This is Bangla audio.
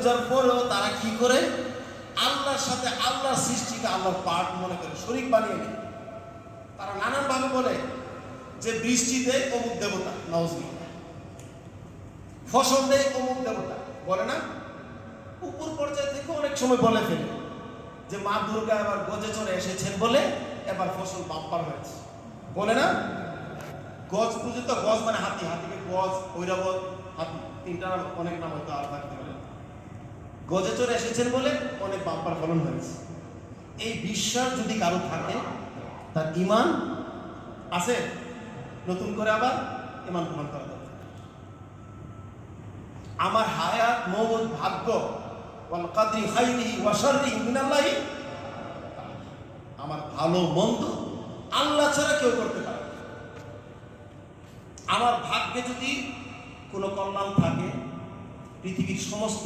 বোঝার পরেও তারা কি করে? আল্লাহর সাথে আল্লাহর সৃষ্টিকে আল্লাহর পার্ট মনে করে, শরীক বানিয়ে নেয়। তারা নানানভাবে বলে যে বৃষ্টি দেয় অমুক দেবতা, নাউজুবিল্লাহ, ফসল দেয় অমুক দেবতা, বলে না? উপর পর্যায়ে থেকে অনেক সময় বলে ফেলে যে মা দুর্গা এবার গজে চড়ে এসেছেন বলে এবার ফসল বাম্পার হয়েছে, বলে না? গজ পুজো তো, গজ মানে হাতি, হাতিকে গজ, ঐরাবত, হাতি, তিনটা অনেক নাম হয়তো আর থাকতে পারে। গজে চড়ে এসেছেন বলে অনেক বাম্পার ফলন হয়েছে। এই বিশ্বাস যদি কারো থাকে, তার ঈমান আছে, নতুন করে আবার ঈমান প্রমাণ করা দরকার। আমার হায়াত, মওত, ভাগ্য, ওয়াল কাদরি খাইরিহি ওয়া শাররিহি মিনাল্লাহি, আমার ভালো মন্দ আল্লাহ ছাড়া কেউ করতে পারে না। আমার ভাগ্যে যদি কোনো কল্যাণ থাকে, পৃথিবীর সমস্ত